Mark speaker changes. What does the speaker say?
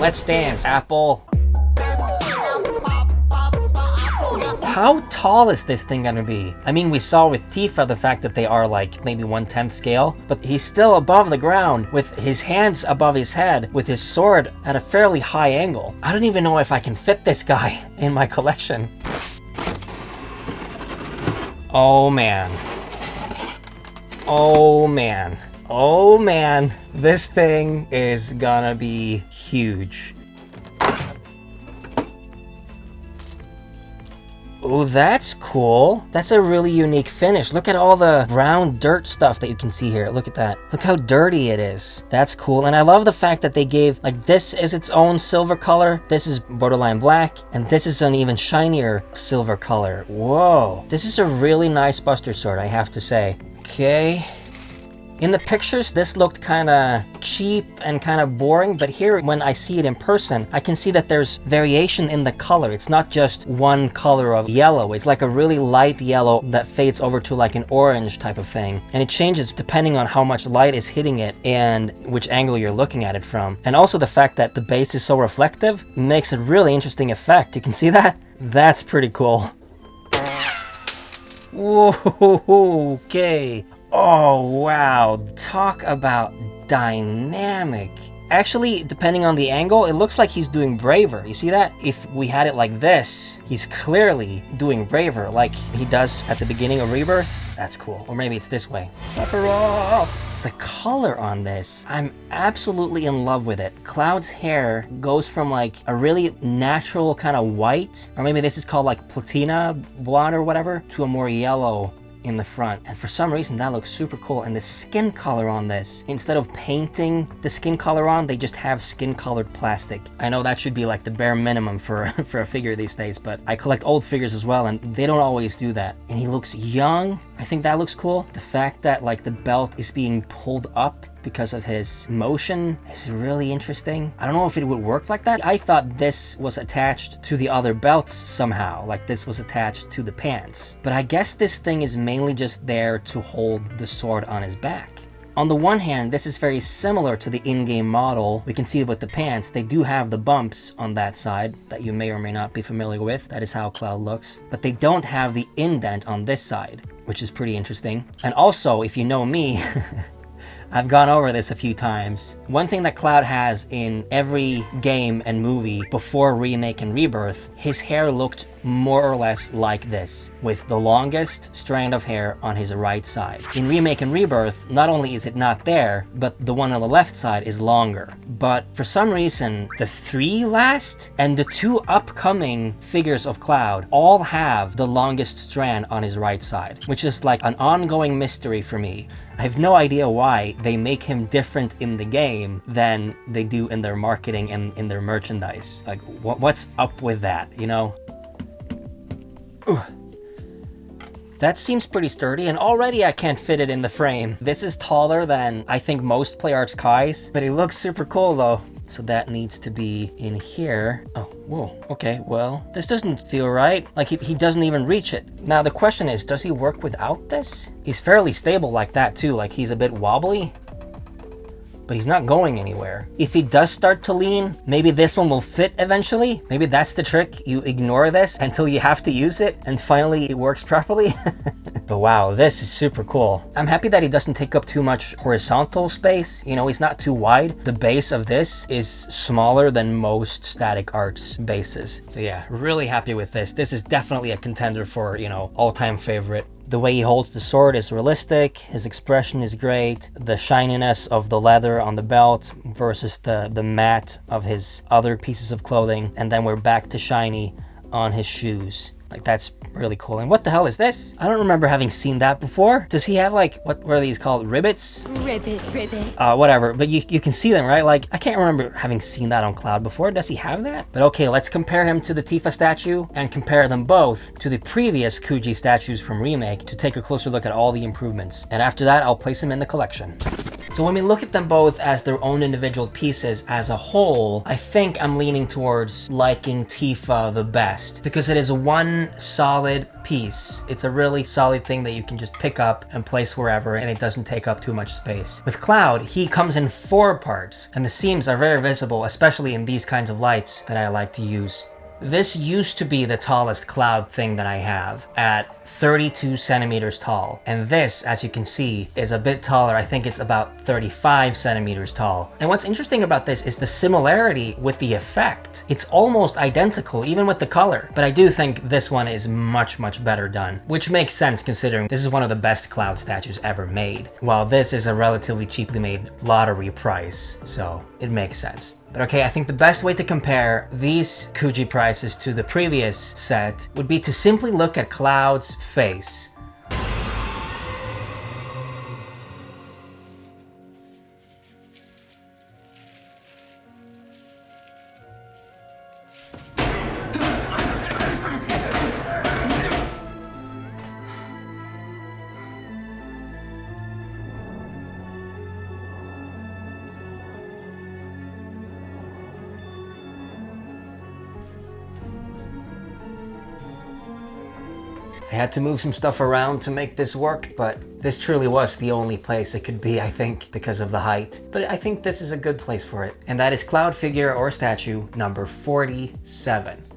Speaker 1: Let's dance, Apple. How tall is this thing gonna be? I mean, we saw with Tifa the fact that they are like maybe 1/10 scale, but he's still above the ground with his hands above his head with his sword at a fairly high angle. I don't even know if I can fit this guy in my collection. Oh man. Oh man. Oh man. This thing is gonna be huge. Oh, that's cool. That's a really unique finish. Look at all the brown dirt stuff that you can see here. Look at that. Look how dirty it is. That's cool. And I love the fact that they gave, like, this is its own silver color. This is borderline black. And this is an even shinier silver color. Whoa. This is a really nice Buster Sword, I have to say. Okay. In the pictures, this looked kind of cheap and kind of boring, but here, when I see it in person, I can see that there's variation in the color. It's not just one color of yellow. It's like a really light yellow that fades over to like an orange type of thing. And it changes depending on how much light is hitting it and which angle you're looking at it from. And also the fact that the base is so reflective makes a really interesting effect. You can see that? That's pretty cool. Whoa, okay. Oh, wow. Talk about dynamic. Actually, depending on the angle, it looks like he's doing braver. You see that? If we had it like this, he's clearly doing braver, like he does at the beginning of Rebirth. That's cool. Or maybe it's this way. The color on this, I'm absolutely in love with it. Cloud's hair goes from like a really natural kind of white, or maybe this is called like platina blonde or whatever, to a more yellow in the front. And for some reason that looks super cool. And the skin color on this, instead of painting the skin color on, they just have skin colored plastic. I know that should be like the bare minimum for a figure these days, but I collect old figures as well and they don't always do that. And he looks young. I think that looks cool. The fact that like the belt is being pulled up because of his motion is really interesting. I don't know if it would work like that. I thought this was attached to the other belts somehow, like this was attached to the pants. But I guess this thing is mainly just there to hold the sword on his back. On the one hand, this is very similar to the in-game model. We can see with the pants, they do have the bumps on that side that you may or may not be familiar with. That is how Cloud looks. But they don't have the indent on this side, which is pretty interesting. And also, if you know me, I've gone over this a few times. One thing that Cloud has in every game and movie before Remake and Rebirth, his hair looked more or less like this, with the longest strand of hair on his right side. In Remake and Rebirth, not only is it not there, but the one on the left side is longer. But for some reason, the 3 last and the 2 upcoming figures of Cloud all have the longest strand on his right side, which is like an ongoing mystery for me. I have no idea why they make him different in the game than they do in their marketing and in their merchandise. Like, what's up with that, you know? That seems pretty sturdy, and already I can't fit it in the frame. This is taller than I think most Play Arts Kai's, but it looks super cool though. So that needs to be in here. Oh, whoa, okay, well, this doesn't feel right. Like he doesn't even reach it. Now the question is, does he work without this? He's fairly stable like that too, like he's a bit wobbly, but he's not going anywhere. If he does start to lean, maybe this one will fit eventually. Maybe that's the trick. You ignore this until you have to use it and finally it works properly. But wow, this is super cool. I'm happy that he doesn't take up too much horizontal space. You know, he's not too wide. The base of this is smaller than most Static Arts bases. So yeah, really happy with this. This is definitely a contender for, you know, all-time favorite. The way he holds the sword is realistic, his expression is great, the shininess of the leather on the belt versus the matte of his other pieces of clothing, and then we're back to shiny on his shoes. Like, that's really cool. And what the hell is this? I don't remember having seen that before. Does he have like, what were these called? Ribbits? Ribbit. Whatever, but you can see them, right? Like, I can't remember having seen that on Cloud before. Does he have that? But okay, let's compare him to the Tifa statue and compare them both to the previous Kuji statues from Remake to take a closer look at all the improvements. And after that, I'll place him in the collection. So when we look at them both as their own individual pieces as a whole, I think I'm leaning towards liking Tifa the best because it is one solid piece. It's a really solid thing that you can just pick up and place wherever, and it doesn't take up too much space. With Cloud, he comes in 4 parts, and the seams are very visible, especially in these kinds of lights that I like to use. This used to be the tallest Cloud thing that I have, at 32 centimeters tall. And this, as you can see, is a bit taller. I think it's about 35 centimeters tall. And what's interesting about this is the similarity with the effect. It's almost identical, even with the color. But I do think this one is much, much better done, which makes sense considering this is one of the best Cloud statues ever made, while this is a relatively cheaply made lottery price. So it makes sense. But okay, I think the best way to compare these Kuji prices to the previous set would be to simply look at Cloud's face. I had to move some stuff around to make this work, but this truly was the only place it could be, I think, because of the height. But I think this is a good place for it. And that is Cloud figure or statue number 47.